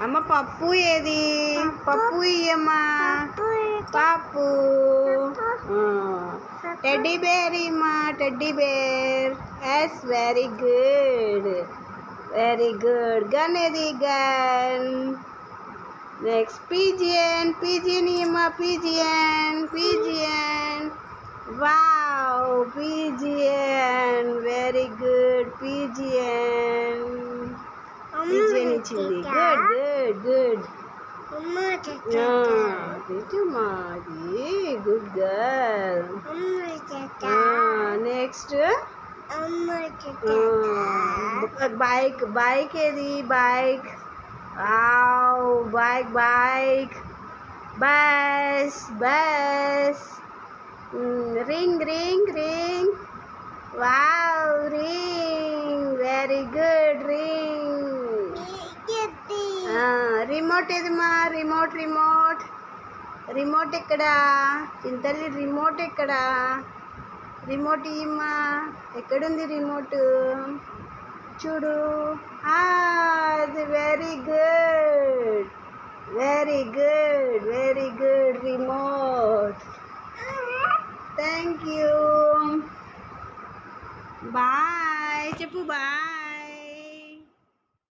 అమ్మ పప్పు ఏది పప్పు ఇయ్యమ్మా పప్పు టెడ్డీ బేర్ ఇమ్మా teddy bear yes very good gun ఏది గన్ నెక్స్ట్ పిజియన్ ఇమ్మా pigeon wow pigeon very good pigeon ఇచ్చింది గుడ్ మాది గుడ్ గర్ల్ నెక్స్ట్ బైక్ ఏది bike bus ring wow ring very good ring remote ఏదిమా remote ఎక్కడా చింతల్లి remote ఎక్కడా remote ఇమ్మా ఎక్కడుంది రిమోట్ చూడు అది very good remote thank you bye చెప్పు బాయ్